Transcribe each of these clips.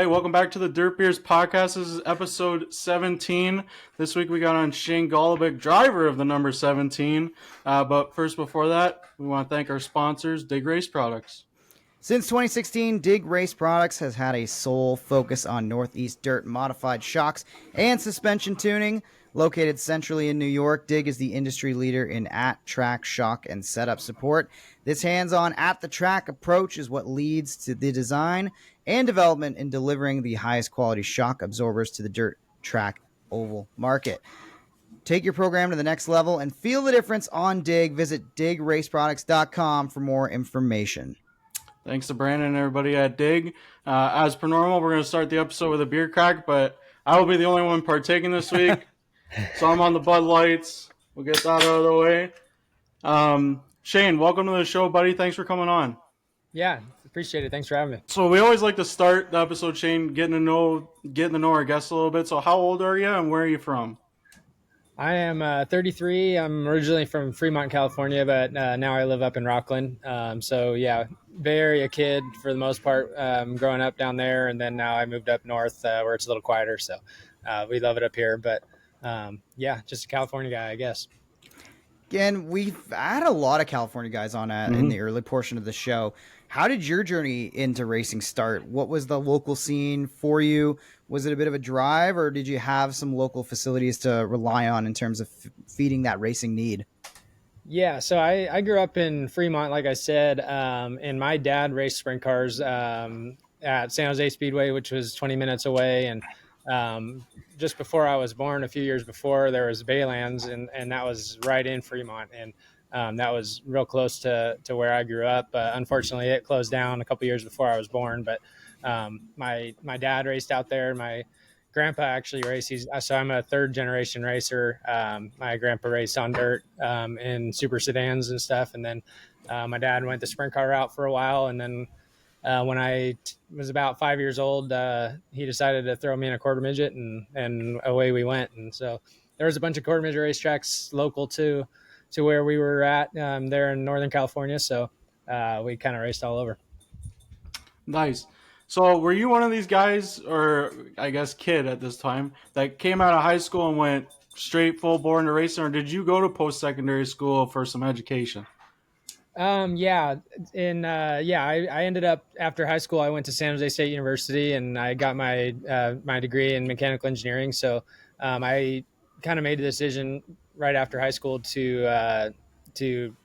Hey, welcome back to the Dirt Beers podcast. This is episode 17. This week we got on Shane Golobic, driver of the number 17. But first, before that, we want to thank our sponsors, Dig Race Products. Since 2016, Dig Race Products has had a sole focus on Northeast dirt modified shocks and suspension tuning. Located centrally in New York, Dig is the industry leader in at-track shock and setup support. This hands-on, at-the-track approach is what leads to the design and development in delivering the highest quality shock absorbers to the dirt track oval market. Take your program to the next level and feel the difference on Dig. Visit digraceproducts.com for more information. Thanks to Brandon and everybody at Dig. As per normal, we're going to start the episode with a beer crack, but I will be the only one partaking this week. So I'm on the Bud Lights. We'll get that out of the way. Shane, welcome to the show, buddy. Thanks for coming on. Yeah, appreciate it. Thanks for having me. So we always like to start the episode, Shane, getting to know our guests a little bit. So how old are you and where are you from? I am 33. I'm originally from Fremont, California, but now I live up in Rockland. So yeah, Bay Area kid for the most part, growing up down there, and then now I moved up north where it's a little quieter. So we love it up here, but yeah, just a California guy, I guess. Again, we've had a lot of California guys on in the early portion of the show. How did your journey into racing start? What was the local scene for you? Was it a bit of a drive, or did you have some local facilities to rely on in terms of feeding that racing need? Yeah, so I grew up in Fremont, like I said, and my dad raced sprint cars at San Jose Speedway, which was 20 minutes away. And just before I was born, a few years before, there was Baylands, and that was right in Fremont. And that was real close to where I grew up. Unfortunately, it closed down a couple years before I was born. But my dad raced out there. My grandpa actually raced. So I'm a third generation racer. My grandpa raced on dirt in super sedans and stuff. And then my dad went the sprint car route for a while. And then when I was about 5 years old, he decided to throw me in a quarter midget, and away we went. And so there was a bunch of quarter midget racetracks local to where we were at there in Northern California. So we kind of raced all over. Nice. So were you one of these guys, or I guess kid at this time, that came out of high school and went straight full bore into racing, or did you go to post-secondary school for some education? Yeah. I ended up, after high school, I went to San Jose State University, and I got my degree in mechanical engineering. So I kind of made the decision right after high school to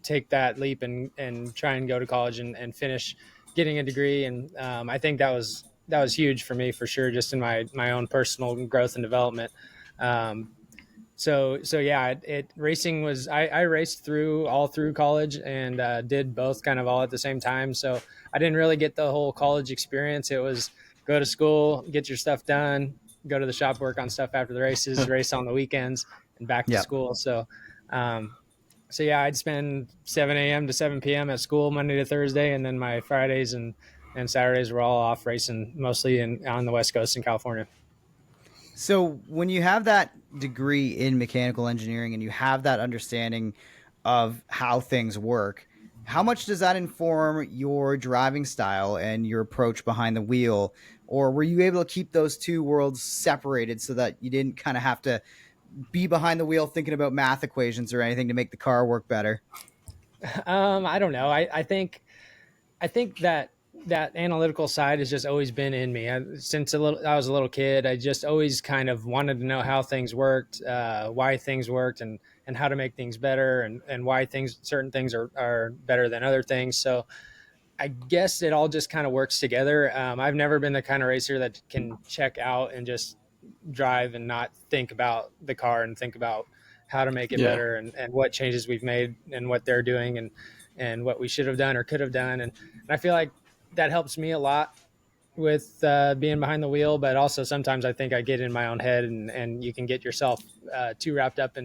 take that leap and try and go to college and finish getting a degree. And I think that was huge for me, for sure, just in my own personal growth and development. So yeah, racing was, I raced all through college and did both kind of all at the same time. So I didn't really get the whole college experience. It was go to school, get your stuff done, go to the shop, work on stuff after the races, race on the weekends, and back to school. So yeah, I'd spend 7 a.m. to 7 p.m. at school Monday to Thursday, and then my Fridays and Saturdays were all off racing, mostly on the West Coast in California. So when you have that degree in mechanical engineering and you have that understanding of how things work, how much does that inform your driving style and your approach behind the wheel? Or were you able to keep those two worlds separated so that you didn't kind of have to be behind the wheel thinking about math equations or anything to make the car work better? I don't know. I think that analytical side has just always been in me. Since I was a little kid, I just always kind of wanted to know how things worked, why things worked, and how to make things better, and why certain things are better than other things. So I guess it all just kind of works together. I've never been the kind of racer that can check out and just drive and not think about the car and think about how to make it better and what changes we've made and what they're doing and what we should have done or could have done. And I feel like that helps me a lot with being behind the wheel, but also sometimes I think I get in my own head and you can get yourself too wrapped up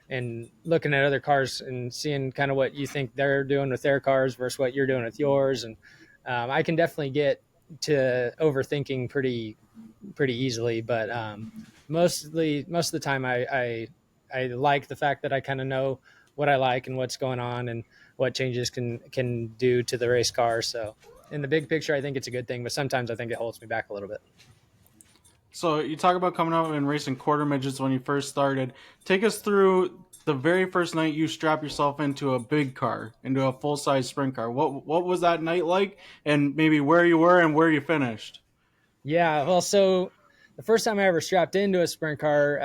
in looking at other cars and seeing kind of what you think they're doing with their cars versus what you're doing with yours. And I can definitely get to overthinking pretty easily, but most of the time I like the fact that I kind of know what I like and what's going on and what changes can do to the race car. So in the big picture, I think it's a good thing, but sometimes I think it holds me back a little bit. So you talk about coming out and racing quarter midgets when you first started. Take us through the very first night you strap yourself into a big car, into a full size sprint car. What was that night like, and maybe where you were and where you finished? Yeah, well, so the first time I ever strapped into a sprint car,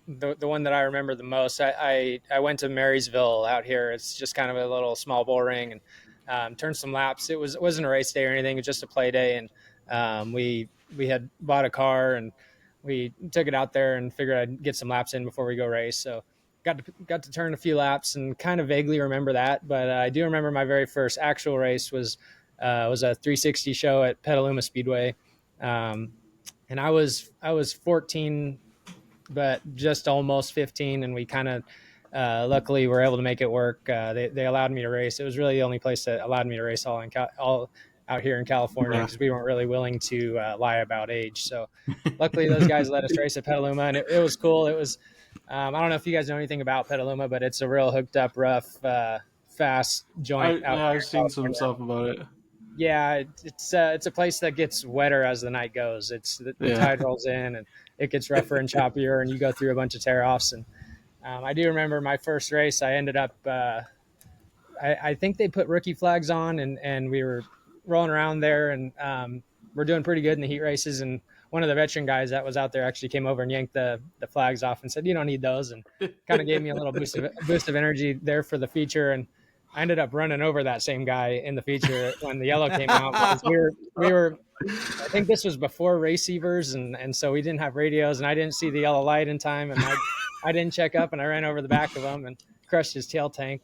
the one that I remember the most, I went to Marysville out here. It's just kind of a little small bull ring, and turned some laps. It wasn't a race day or anything. It was just a play day, and we had bought a car and we took it out there and figured I'd get some laps in before we go race. So got to turn a few laps and kind of vaguely remember that, but I do remember my very first actual race was a 360 show at Petaluma Speedway. Um, and I was 14, but just almost 15, and we kind of luckily were able to make it work. They allowed me to race. It was really the only place that allowed me to race all out here in California, Yeah. because we weren't really willing to lie about age. So luckily those guys let us race at Petaluma, and it was cool. It was I don't know if you guys know anything about Petaluma, but it's a real hooked up, rough, fast joint out here I've in seen some California. stuff about it. Yeah, it's a place that gets wetter as the night goes. It's the Yeah. tide rolls in and it gets rougher and choppier, and you go through a bunch of tear offs. And I do remember my first race. I ended up I think they put rookie flags on, and we were rolling around there, and we're doing pretty good in the heat races. And one of the veteran guys that was out there actually came over and yanked the flags off and said, "You don't need those," and kind of gave me a little boost of energy there for the feature. And I ended up running over that same guy in the feature when the yellow came out, because we were I think this was before receivers, and so we didn't have radios, and I didn't see the yellow light in time, and I didn't check up, and I ran over the back of him and crushed his tail tank.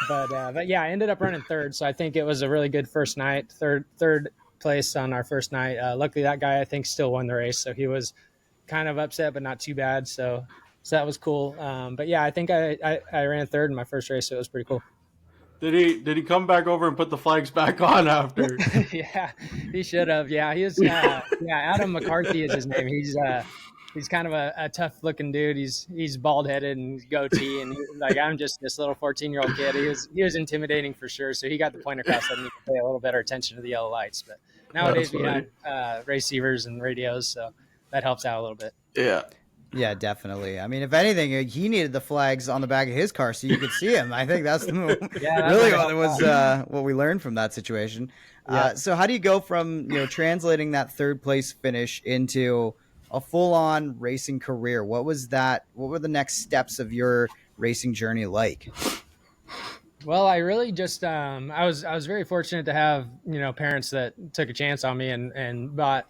But yeah, I ended up running third, so I think it was a really good first night. Third place on our first night. Luckily, that guy I think still won the race, so he was kind of upset, but not too bad. So that was cool. But yeah, I think I ran third in my first race, so it was pretty cool. Did he come back over and put the flags back on after? Yeah, he should have. Yeah, he was. Yeah, Adam McCarthy is his name. He's kind of a tough looking dude. He's bald headed and goatee, and like I'm just this little 14-year-old kid. He was intimidating for sure. So he got the point across that he need to pay a little better attention to the yellow lights. But That's nowadays we funny. have receivers and radios, so that helps out a little bit. Yeah. Yeah, definitely. I mean, if anything, he needed the flags on the back of his car so you could see him. I think that's Yeah, that really might what help was out. what we learned from that situation. Yeah. So how do you go from translating that third place finish into a full on racing career? What was that? What were the next steps of your racing journey like? Well, I really just I was very fortunate to have parents that took a chance on me and bought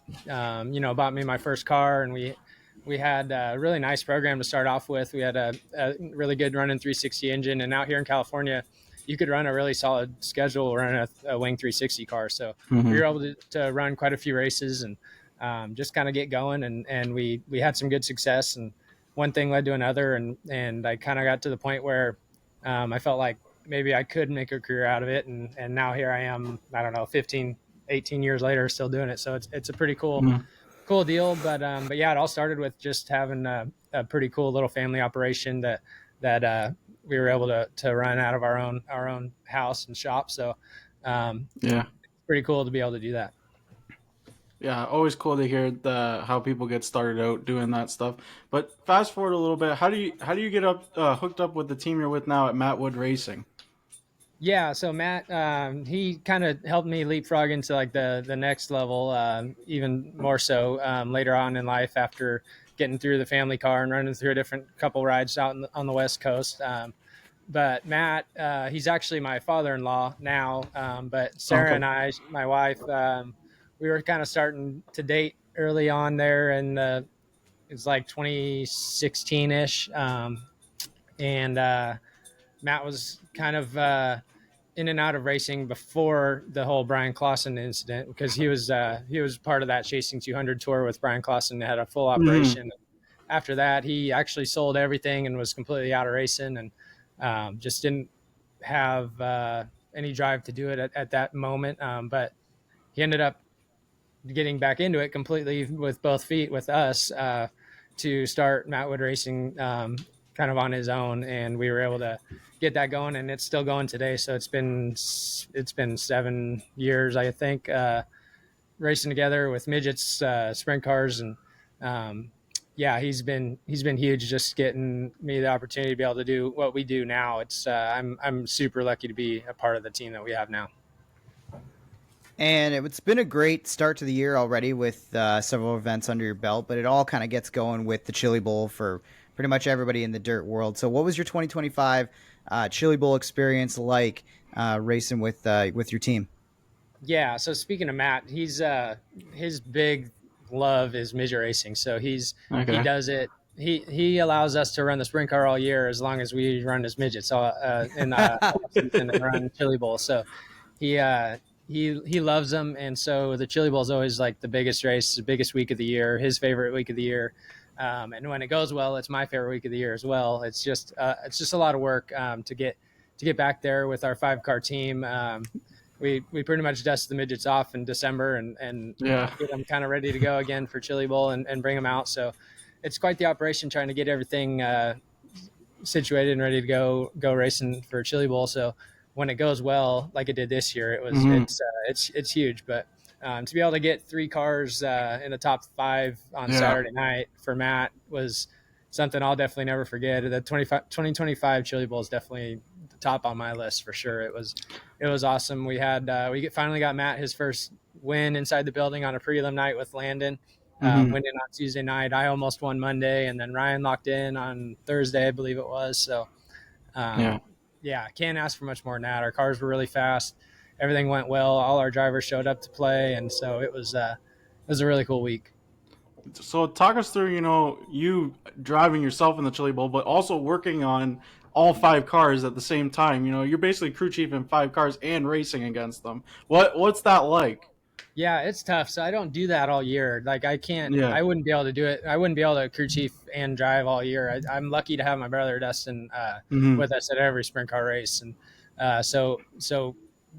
me my first car, and we had a really nice program to start off with. We had a really good running 360 engine, and out here in California, you could run a really solid schedule running a wing 360 car. So we Hmm. were able to run quite a few races and just kind of get going, and we had some good success, and one thing led to another, and I kind of got to the point where I felt like maybe I could make a career out of it. And now here I am, I don't know, 15, 18 years later, still doing it. So it's a pretty cool deal. But yeah, it all started with just having a pretty cool little family operation that we were able to run out of our own house and shop. So Yeah. it's pretty cool to be able to do that. Yeah, always cool to hear the how people get started out doing that stuff. But fast forward a little bit, how do you get up hooked up with the team you're with now at Matt Wood Racing? Yeah, so Matt, he kind of helped me leapfrog into like the next level, even more so later on in life after getting through the family car and running through a different couple rides out on the West Coast. But Matt, he's actually my father-in-law now. But Sarah Okay. and I, my wife, we were kind of starting to date early on there, and it's like 2016 ish, and Matt was kind of in and out of racing before the whole Brian Clausen incident, because he was part of that Chasing 200 tour with Brian Clausen. Had a full Hmm. operation. After that, he actually sold everything and was completely out of racing, and just didn't have any drive to do it at that moment. But he ended up getting back into it completely with both feet with us to start Matt Wood Racing kind of on his own, and we were able to get that going, and it's still going today. So it's been 7 years, I think, racing together with midgets, sprint cars, and um, yeah, he's been huge, just getting me the opportunity to be able to do what we do now. I'm super lucky to be a part of the team that we have now. And it's been a great start to the year already with several events under your belt, but it all kind of gets going with the Chili Bowl for pretty much everybody in the dirt world. So, what was your 2025 Chili Bowl experience like racing with your team? Yeah. So speaking of Matt, he's his big love is midget racing. So he Okay. does it. He allows us to run the sprint car all year as long as we run as midgets in the off season and run Chili Bowl. So he uh, he loves them, and so the Chili Bowl is always like the biggest race, the biggest week of the year, his favorite week of the year. And when it goes well, it's my favorite week of the year as well. It's just a lot of work to get back there with our 5 car team. We pretty much dust the midgets off in December and Yeah. get them kind of ready to go again for Chili Bowl and bring them out. So it's quite the operation trying to get everything situated and ready to go racing for Chili Bowl. So when it goes well, like it did this year, Hmm. it's huge. But to be able to get 3 cars in the top 5 on Yeah. Saturday night for Matt was something I'll definitely never forget. The 2025 Chili Bowl is definitely the top on my list for sure. It was awesome. Finally got Matt his first win inside the building on a prelim night with Landon. Hmm. Winning on Tuesday night. I almost won Monday, and then Ryan locked in on Thursday, I believe it was. So, Yeah. um, yeah, can't ask for much more than that. Our cars were really fast. Everything went well. All our drivers showed up to play, and so it was a really cool week. So talk us through, you driving yourself in the Chili Bowl, but also working on all 5 cars at the same time. You're basically crew chief in 5 cars and racing against them. What's that like? Yeah, it's tough. So I don't do that all year. Like Yeah. I wouldn't be able to do it. I wouldn't be able to crew chief and drive all year. I'm lucky to have my brother Dustin Hmm. with us at every sprint car race, and so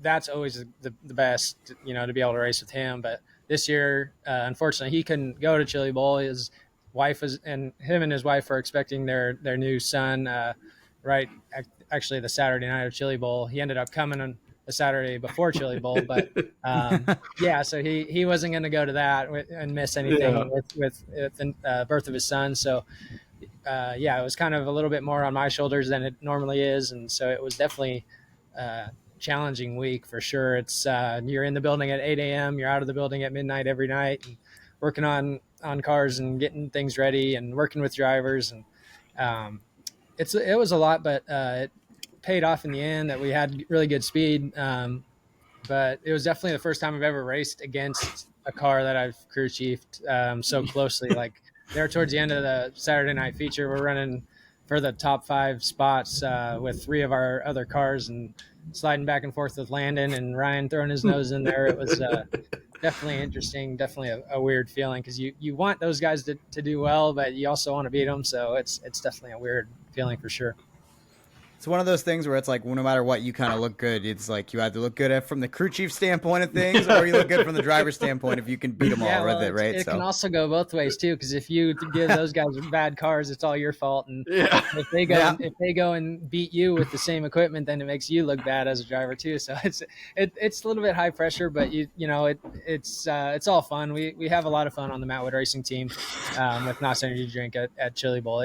that's always the best, to be able to race with him. But this year, unfortunately, he couldn't go to Chili Bowl. His wife was, and him and his wife are expecting their new son. Right, actually, the Saturday night of Chili Bowl, he ended up coming on the Saturday before Chili Bowl, but yeah, so he wasn't going to go to that and miss Yeah. anything with the birth of his son. So yeah, it was kind of a little bit more on my shoulders than it normally is, and so it was definitely a challenging week for sure. It's you're in the building at 8 a.m., you're out of the building at midnight every night, and working on cars and getting things ready and working with drivers, and um, it was a lot, but it paid off in the end. That we had really good speed. But it was definitely the first time I've ever raced against a car that I've crew chiefed so closely. Like there towards the end of the Saturday night feature, we're running for the top 5 spots with 3 of our other cars and sliding back and forth with Landon and Ryan throwing his nose in there. It was definitely interesting, definitely a weird feeling because you want those guys to do well, but you also want to beat them. So it's definitely a weird feeling for sure. It's one of those things where it's like, well, no matter what, you kind of look good. It's like you either look good from the crew chief standpoint of things, or you look good from the driver's standpoint if you can beat them Yeah, all with well, it, right? it can So, also go both ways too. Because if you give those guys bad cars, it's all your fault. And Yeah. yeah, if they go and beat you with the same equipment, then it makes you look bad as a driver too. So it's a little bit high pressure, but it's all fun. We have a lot of fun on the Matt Wood Racing team with Nos Energy Drink at Chili Bowl.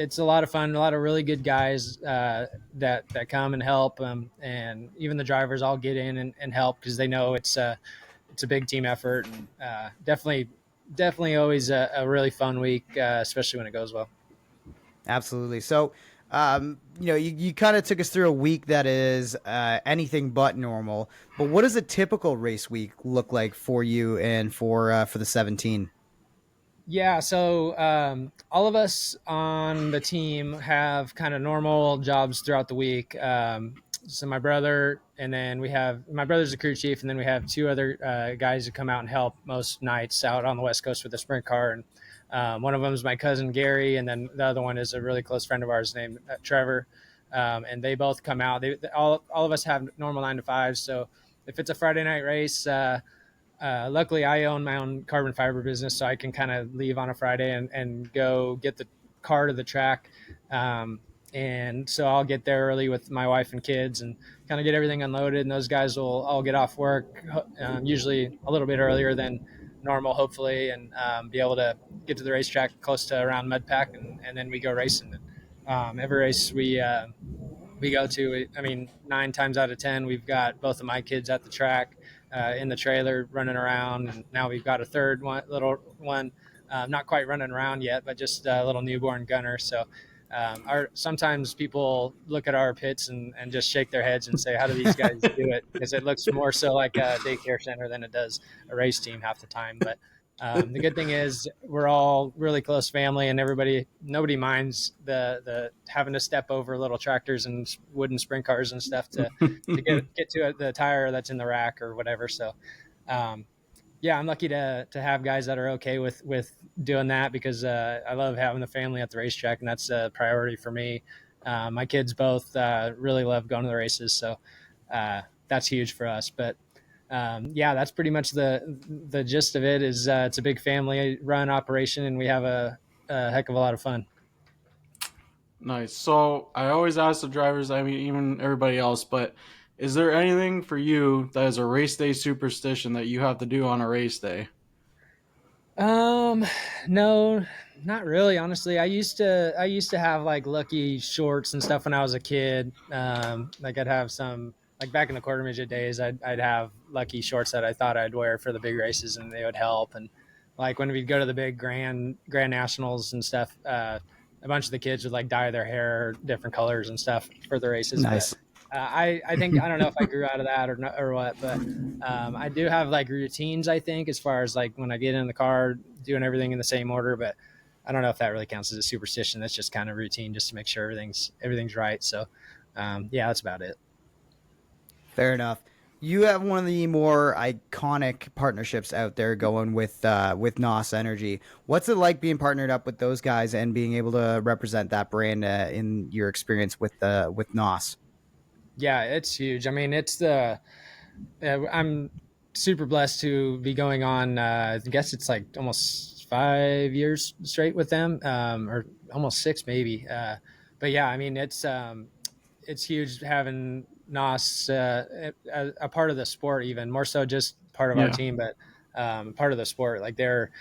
It's a lot of fun. A lot of really good guys that come and help, and even the drivers all get in and help because they know it's a big team effort, and definitely always a really fun week, especially when it goes well. absolutely. So, you kind of took us through a week that is anything but normal. But what does a typical race week look like for you and for the 17? Yeah, so all of us on the team have kind of normal jobs throughout the week. So my brother, and then we have my brother's the crew chief, and then we have 2 other guys who come out and help most nights out on the West Coast with the sprint car. And one of them is my cousin Gary, and then the other one is a really close friend of ours named Trevor. And they both come out. All of us have normal 9 to 5s. So if it's a Friday night race. Luckily, I own my own carbon fiber business, so I can kind of leave on a Friday and go get the car to the track. And so I'll get there early with my wife and kids and kind of get everything unloaded. And those guys will all get off work usually a little bit earlier than normal, hopefully, and be able to get to the racetrack close to around Mudpack, and then we go racing. Every race we go to, I mean, 9 times out of 10, we've got both of my kids at the track in the trailer running around. And now we've got a third one, little one, not quite running around yet, but just a little newborn gunner. So sometimes people look at our pits and just shake their heads and say, how do these guys do it? Because it looks more so like a daycare center than it does a race team half the time. But the good thing is we're all really close family, and nobody minds the having to step over little tractors and wooden sprint cars and stuff to get to the tire that's in the rack or whatever. So, yeah, I'm lucky to have guys that are okay with doing that, because I love having the family at the racetrack, and that's a priority for me. My kids both really love going to the races, so that's huge for us. But yeah, that's pretty much the gist of it. Is it's a big family run operation, and we have a heck of a lot of fun. Nice. So I always ask the drivers, I mean, even everybody else, but is there anything for you that is a race day superstition that you have to do on a race day? Um, no, not really. Honestly, I used to have like lucky shorts and stuff when I was a kid. Like I'd have some, like back in the quarter midget days, I'd have lucky shorts that I thought I'd wear for the big races, and they would help. And like when we'd go to the big grand nationals and stuff, a bunch of the kids would like dye their hair different colors and stuff for the races. But Nice. I think, I don't know if I grew out of that or not, or what, but I do have like routines, I think, as far as like when I get in the car, doing everything in the same order. But I don't know if that really counts as a superstition. That's just kind of routine, just to make sure everything's right. So yeah, that's about it. Fair enough. You have one of the more iconic partnerships out there going with NOS Energy. What's it like being partnered up with those guys and being able to represent that brand in your experience with NOS? Yeah, it's huge. I mean, I'm super blessed to be going on. I guess it's like almost 5 years straight with them, or almost six maybe. But yeah, I mean, it's huge having Nos a part of the sport, even more so just part of our Yeah. team, but part of the sport. Like their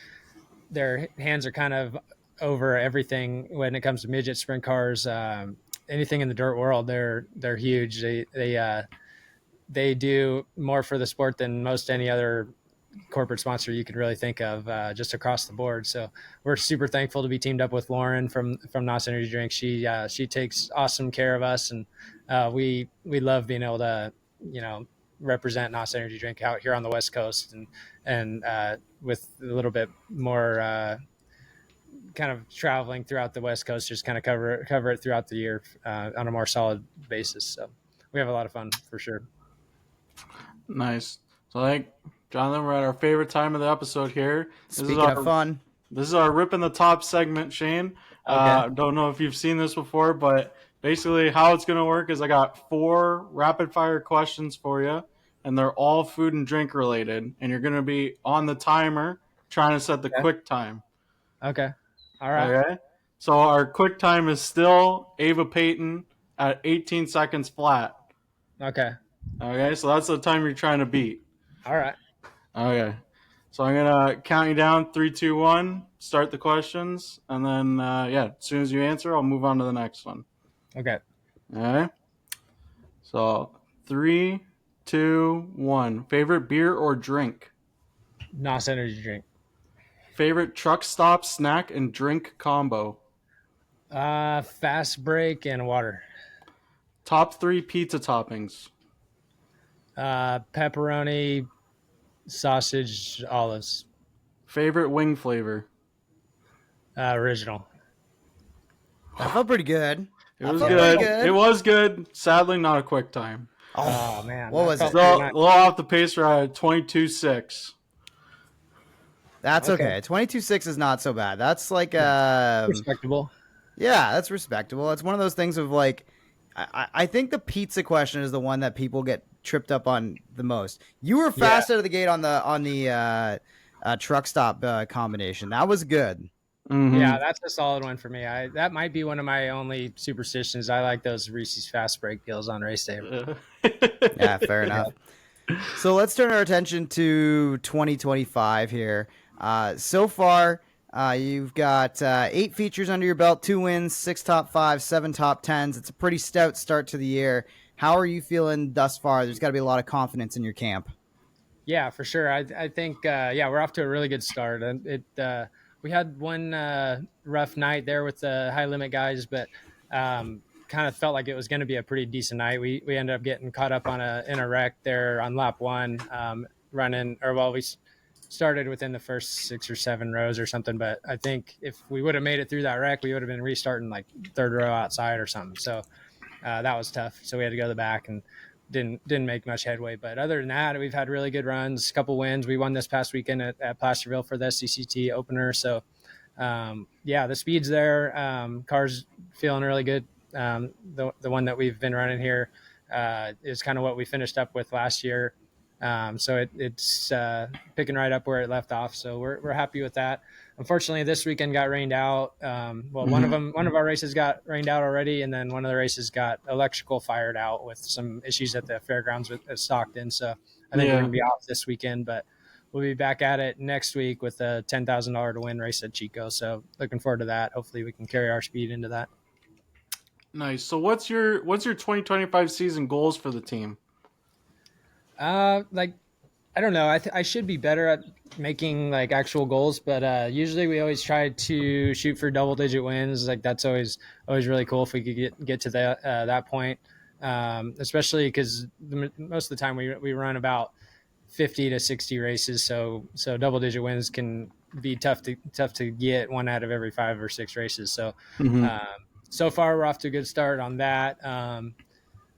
hands are kind of over everything when it comes to midget sprint cars. Anything in the dirt world, they're huge. They do more for the sport than most any other corporate sponsor you could really think of, just across the board. So we're super thankful to be teamed up with Lauren from NOS Energy Drink. She takes awesome care of us, and we love being able to, you know, represent NOS Energy Drink out here on the West Coast, and with a little bit more kind of traveling throughout the West Coast, just kind of cover it throughout the year on a more solid basis. So we have a lot of fun for sure. Nice. So I think, Jonathan, we're at our favorite time of the episode here. Speaking of fun, This is our Rip in the Top segment, Shane. Okay. Don't know if you've seen this before, but basically how it's going to work is I got 4 rapid fire questions for you, and they're all food and drink related, and you're going to be on the timer trying to set the Okay. quick time. Okay. All right. Okay? So our quick time is still Ava Payton at 18 seconds flat. Okay. Okay, so that's the time you're trying to beat. All right. Okay. So I'm gonna count you down 3, 2, 1. Start the questions, and then yeah, as soon as you answer, I'll move on to the next one. Okay. All right. So 3, 2, 1. Favorite beer or drink? NOS Energy Drink. Favorite truck stop snack and drink combo? Fast break and water. Top 3 pizza toppings? Pepperoni, sausage, olives. Favorite wing flavor? Original. that felt pretty good. It That was felt pretty good. It was good. Sadly, not a quick time. Oh man. What that was felt it? So pretty a nice. little off the pace. We're at 22.6. That's Okay. okay. 22.6 is not so bad. That's like Respectable. yeah, that's respectable. It's one of those things of like, I think the pizza question is the one that people get tripped up on the most. You were fast out of the gate on the truck stop combination. That was good. Yeah, Mm-hmm. that's a solid one for me. That might be one of my only superstitions. I like those Reese's Fast Break deals on race day. Yeah, fair enough. So let's turn our attention to 2025 here. So far, you've got 8 features under your belt, 2 wins, 6 top 5s, 7 top 10s. It's a pretty stout start to the year. How are you feeling thus far? There's got to be a lot of confidence in your camp. Yeah, for sure. I think yeah, we're off to a really good start. And we had one rough night there with the high limit guys, but kind of felt like it was going to be a pretty decent night. We ended up getting caught up on a in a wreck there on lap one, running or well we started within the first 6 or 7 rows or something. But I think if we would have made it through that wreck, we would have been restarting like third row outside or something. So that was tough. So we had to go to the back and didn't make much headway. But other than that, we've had really good runs, a couple wins. We won this past weekend at Placerville for the SCCT opener. So yeah, the speed's there. Cars feeling really good. The one that we've been running here is kind of what we finished up with last year. So it's picking right up where it left off. So we're happy with that. Unfortunately, this weekend got rained out. Well, Mm-hmm. one of our races got rained out already, and then one of the races got electrical fired out with some issues at the fairgrounds at Stockton. So I think we're Yeah. going to be off this weekend, but we'll be back at it next week with a $10,000 to win race at Chico. So looking forward to that. Hopefully, we can carry our speed into that. Nice. So what's your 2025 season goals for the team? Like I don't know. I should be better at making like actual goals, but usually we always try to shoot for double digit wins. Like that's always really cool if we could get to that point. Especially because most of the time we run about 50 to 60 races, so double digit wins can be tough to get one out of every 5 or 6 races. So Mm-hmm. um, so far we're off to a good start on that.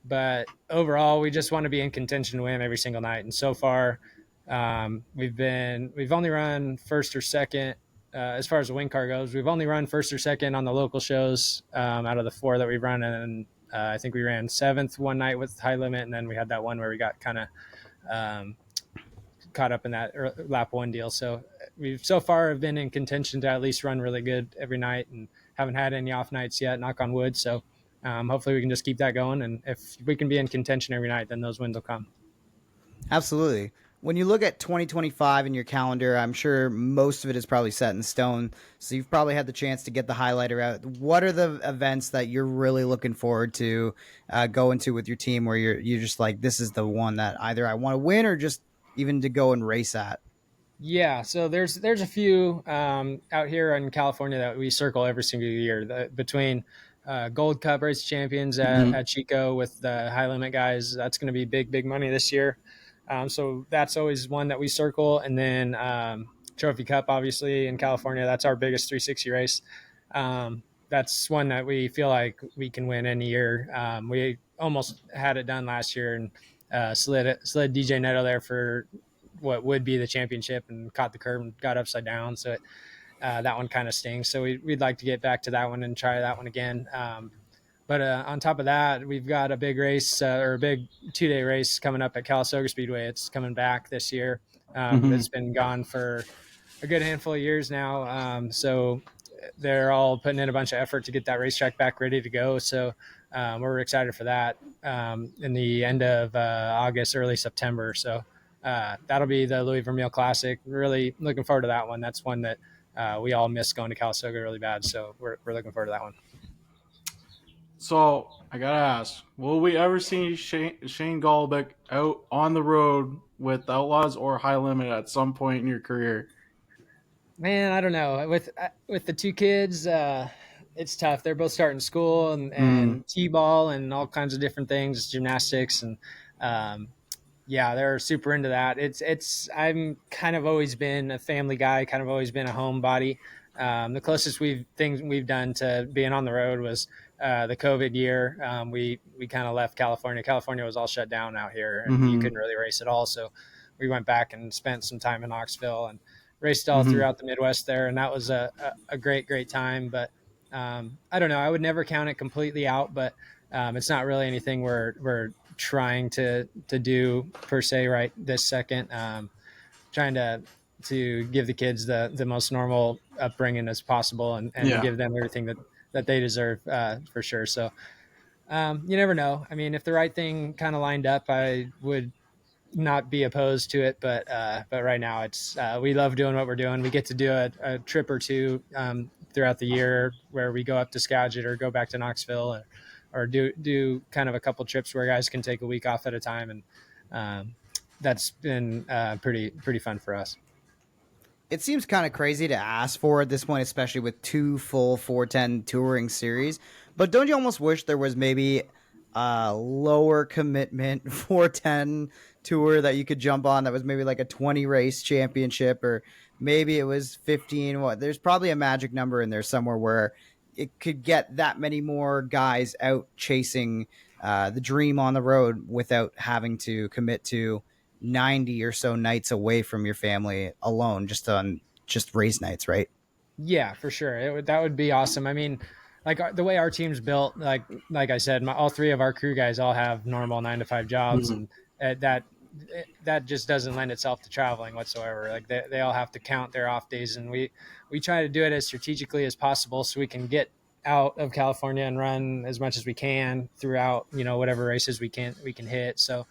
But overall, we just want to be in contention to win every single night. And so far, we've only run first or second as far as the win car goes. We've only run first or second on the local shows out of the 4 that we've run, and I think we ran 7th one night with high limit, and then we had that one where we got kind of um, caught up in that lap one deal. So we've so far have been in contention to at least run really good every night, and haven't had any off nights yet. Knock on wood. So hopefully we can just keep that going, and if we can be in contention every night, then those wins will come. Absolutely. When you look at 2025 in your calendar, I'm sure most of it is probably set in stone. So you've probably had the chance to get the highlighter out. What are the events that you're really looking forward to going to with your team where you're just like, this is the one that either I want to win or just even to go and race at? Yeah, so there's a few out here in California that we circle every single year. Between Gold Cup race champions Mm-hmm. at Chico with the high limit guys, that's going to be big money this year. So that's always one that we circle, and then Trophy Cup, obviously in California, that's our biggest 360 race. That's one that we feel like we can win any year. We almost had it done last year and slid DJ Neto there for what would be the championship and caught the curb and got upside down. So that one kind of stings. So we'd like to get back to that one and try that one again. But on top of that, we've got a big race or a big 2-day race coming up at Calistoga Speedway. It's coming back this year. Mm-hmm. It's been gone for a good handful of years now. So they're all putting in a bunch of effort to get that racetrack back ready to go. So we're excited for that in the end of August, early September. So that'll be the Louis Vermeil Classic. Really looking forward to that one. That's one that we all miss going to Calistoga really bad. So we're looking forward to that one. So I gotta ask, will we ever see Shane Golobic out on the road with Outlaws or High Limit at some point in your career? Man, I don't know. With the 2 kids, it's tough. They're both starting school Mm. and t-ball and all kinds of different things, gymnastics, and um, yeah, they're super into that. It's I'm kind of always been a family guy, kind of always been a homebody. The closest things we've done to being on the road was the COVID year. We kind of left California. California was all shut down out here, and you Mm-hmm. couldn't really race at all. So we went back and spent some time in Knoxville and raced all Mm-hmm. throughout the Midwest there, and that was a great time. But I don't know. I would never count it completely out, but it's not really anything we're trying to do per se right this second. Trying to to give the kids the most normal upbringing as possible, and Yeah. give them everything that they deserve, for sure. So you never know. I mean, if the right thing kind of lined up, I would not be opposed to it, but right now it's we love doing what we're doing. We get to do a trip or two throughout the year where we go up to Skagit or go back to Knoxville, or do kind of a couple trips where guys can take a week off at a time, and that's been pretty fun for us. It seems kind of crazy to ask for at this point, especially with two full 410 touring series. But don't you almost wish there was maybe a lower commitment 410 tour that you could jump on that was maybe like a 20 race championship, or maybe it was 15? What? There's probably a magic number in there somewhere where it could get that many more guys out chasing the dream on the road without having to commit to 90 or so nights away from your family alone, just race nights, right? Yeah, for sure. That would be awesome. I mean, like the way our team's built, like I said, all three of our crew guys all have normal 9 to 5 jobs, Mhm. and that just doesn't lend itself to traveling whatsoever. Like they all have to count their off days, and we try to do it as strategically as possible so we can get out of California and run as much as we can throughout, whatever races we can hit. So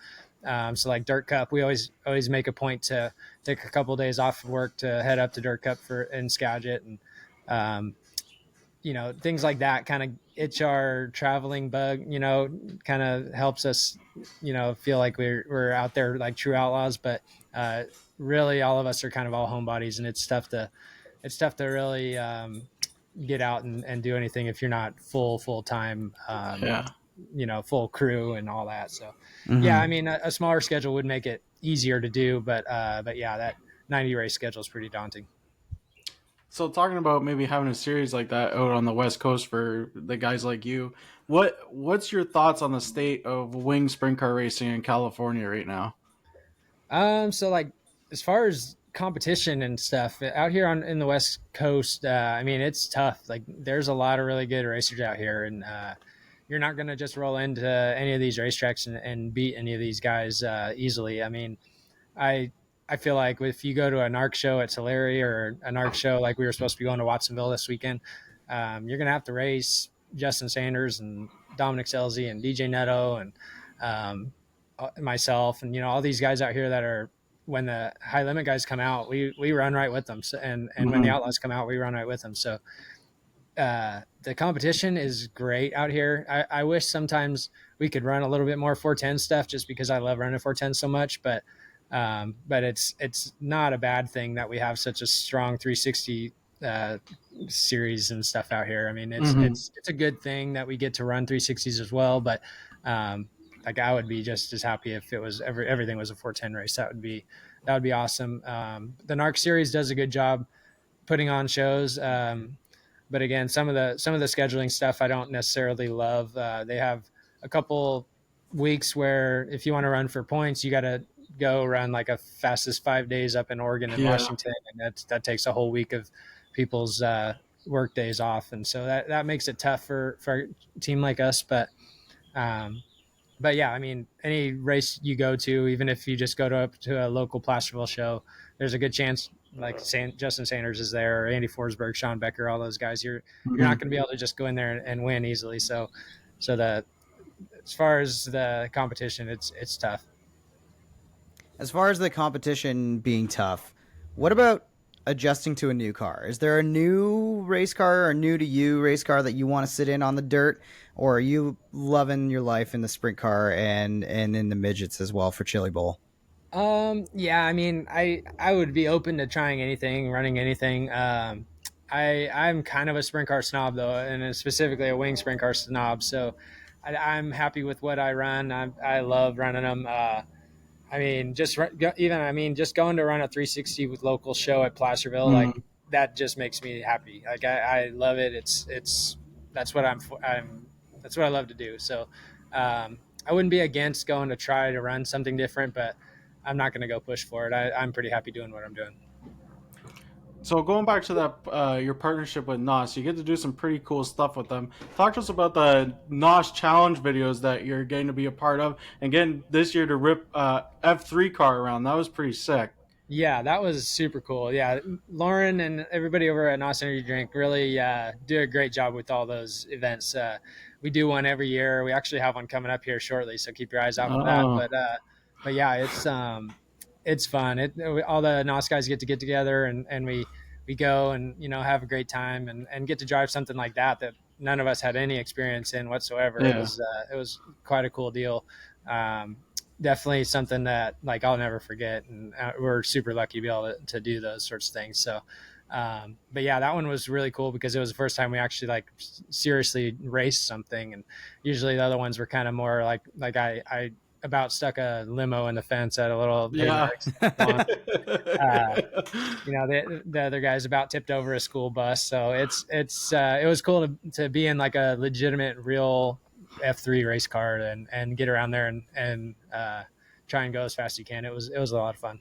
so like Dirt Cup, we always make a point to take a couple of days off of work to head up to Dirt Cup for in Skagit, and um, things like that kind of itch our traveling bug. Kind of helps us, feel like we're out there like true outlaws. But really, all of us are kind of all homebodies, and it's tough to really get out and do anything if you're not full time, Yeah. full crew and all that. So, yeah, I Mm-hmm. mean, a smaller schedule would make it easier to do, but yeah, that 90 race schedule is pretty daunting. So talking about maybe having a series like that out on the West Coast for the guys like you, what's your thoughts on the state of wing sprint car racing in California right now? So like as far as competition and stuff out here in the West Coast, I mean, it's tough. Like there's a lot of really good racers out here, and you're not going to just roll into any of these racetracks and beat any of these guys easily. I mean, I I feel like if you go to an ARC show at Tulare or an ARC show like we were supposed to be going to Watsonville this weekend, you're gonna have to race Justin Sanders and Dominic Scelzi and DJ Neto and myself, and all these guys out here that are, when the high limit guys come out, we run right with them. So, and when the Hmm. outlaws come out, we run right with them. So the competition is great out here. I wish sometimes we could run a little bit more 410 stuff just because I love running 410 so much, but it's not a bad thing that we have such a strong 360 uh, series and stuff out here. I mean, it's Hmm. it's it's a good thing that we get to run 360s as well, but like I would be just as happy if it was everything was a 410 race. That would be awesome. The NARC series does a good job putting on shows. But again, some of the scheduling stuff I don't necessarily love. They have a couple weeks where if you want to run for points, you got to go run like a fastest 5 days up in Oregon and Yeah. Washington, and that takes a whole week of people's work days off, and so that makes it tough for a team like us. But yeah, I mean, any race you go to, even if you just go to a local Placerville show, there's a good chance like Justin Sanders is there, or Andy Forsberg, Sean Becker, all those guys. You're not Hmm. going to be able to just go in there and win easily. So the as far as the competition, it's tough. As far as the competition being tough, what about adjusting to a new car? Is there a new race car or new to you race car that you want to sit in on the dirt, or are you loving your life in the sprint car and in the midgets as well for Chili Bowl? Yeah, I mean, I would be open to trying anything, running anything. I'm kind of a sprint car snob though, and specifically a wing sprint car snob. So I'm happy with what I run. I love running them. I mean, just going to run a 360 with local show at Placerville, like Hmm. that just makes me happy. Like I love it. It's that's what I'm that's what I love to do. So I wouldn't be against going to try to run something different, but I'm not going to go push for it. I'm pretty happy doing what I'm doing. So going back to that, your partnership with NOS, you get to do some pretty cool stuff with them. Talk to us about the NOS challenge videos that you're getting to be a part of, and getting this year to rip F3 car around. That was pretty sick. Yeah, that was super cool. Yeah, Lauren and everybody over at NOS Energy Drink really do a great job with all those events. We do one every year. We actually have one coming up here shortly, so keep your eyes out for that. Oh, But yeah, it's fun. All the NOS guys get together and we go and have a great time and get to drive something like that none of us had any experience in whatsoever. yeah. It was quite a cool deal. Um, Definitely something that like I'll never forget, and we're super lucky to be able to do those sorts of things. So, but yeah, that one was really cool because it was the first time we actually like seriously raced something, and usually the other ones were kind of more like I about stuck a limo in the fence at a little baby Yeah. race once. Uh, the other guys about tipped over a school bus, so it was cool to be in like a legitimate real F3 race car and get around there and try and go as fast as you can. It was a lot of fun.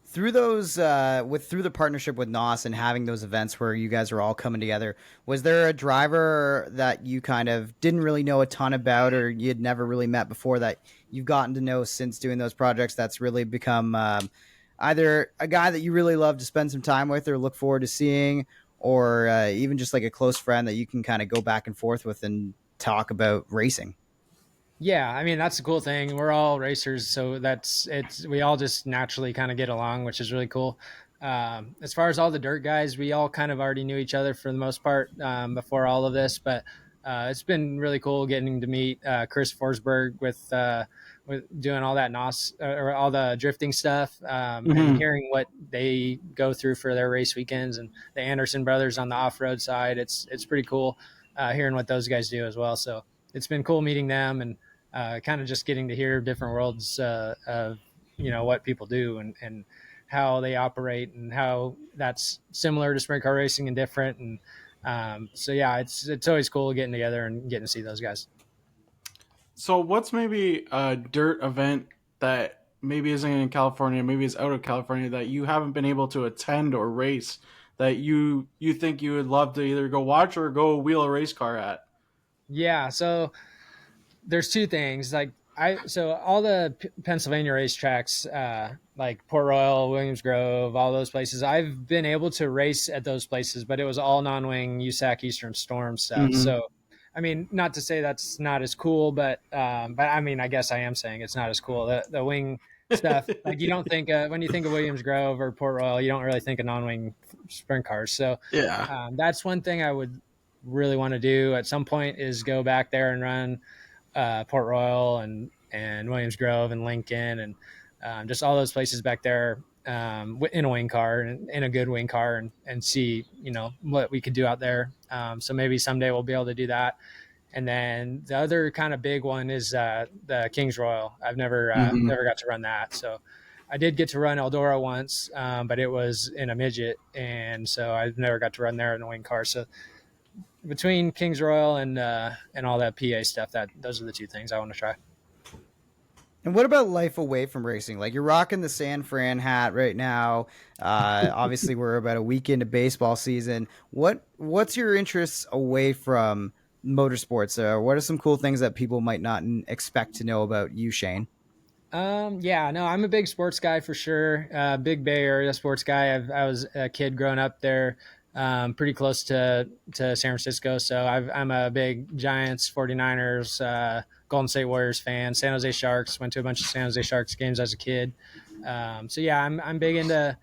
Through those through the partnership with NOS and having those events where you guys are all coming together, was there a driver that you kind of didn't really know a ton about or you'd never really met before that you've gotten to know since doing those projects that's really become either a guy that you really love to spend some time with or look forward to seeing, or even just like a close friend that you can kind of go back and forth with and talk about racing? Yeah, I mean that's the cool thing. We're all racers, so we all just naturally kind of get along, which is really cool. As far as all the dirt guys, we all kind of already knew each other for the most part before all of this, but it's been really cool getting to meet Chris Forsberg with doing all that NOS or all the drifting stuff and Mhm. hearing what they go through for their race weekends, and the Anderson brothers on the off road side. It's pretty cool hearing what those guys do as well. So it's been cool meeting them and kind of just getting to hear different worlds of what people do and how they operate and how that's similar to sprint car racing and different. And so yeah, it's always cool getting together and getting to see those guys. So, what's maybe a dirt event that maybe isn't in California, maybe is out of California that you haven't been able to attend or race that you think you would love to either go watch or go wheel a race car at? Yeah, so there's two things so all the Pennsylvania racetracks like Port Royal, Williams Grove, all those places, I've been able to race at those places, but it was all non-wing USAC Eastern Storm stuff. Hmm. So I mean, not to say that's not as cool, but I mean, I guess I am saying it's not as cool. The wing stuff, like you don't think when you think of Williams Grove or Port Royal, you don't really think of non-wing sprint cars. So Yeah. that's one thing I would really want to do at some point is go back there and run Port Royal and Williams Grove and Lincoln and just all those places back there in a wing car and in a good wing car and see what we could do out there. So maybe someday we'll be able to do that. And then the other kind of big one is the Kings Royal. I've Hmm. never got to run that. So I did get to run Eldora once, but it was in a midget, and so I've never got to run there in a wing car. So between Kings Royal and all that PA stuff, that those are the two things I want to try. And what about life away from racing? Like you're rocking the San Fran hat right now. Obviously, we're about a week into baseball season. What's your interests away from motorsports? What are some cool things that people might not expect to know about you, Shane? Yeah, no, I'm a big sports guy for sure. Big Bay Area sports guy. I was a kid growing up there, pretty close to San Francisco. So I'm a big Giants, 49ers, Golden State Warriors fan. San Jose Sharks. Went to a bunch of San Jose Sharks games as a kid. So yeah, I'm big into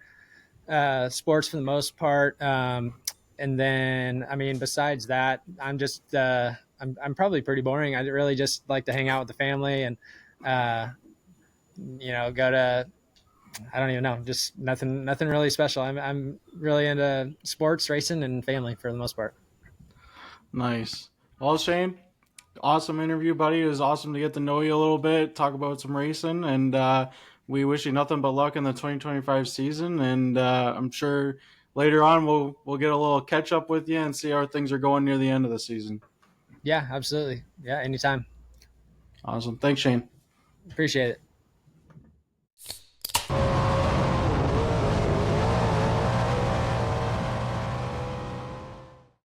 sports for the most part. And then, I mean, besides that, I'm probably pretty boring. I really just like to hang out with the family and uh, go to I don't even know, just nothing really special. I'm really into sports, racing, and family for the most part. Nice. Well, Shane, awesome interview, buddy. It was awesome to get to know you a little bit, talk about some racing, and we wish you nothing but luck in the 2025 season. And I'm sure later on we'll get a little catch up with you and see how things are going near the end of the season. Yeah, absolutely. Yeah, anytime. Awesome. Thanks, Shane. Appreciate it.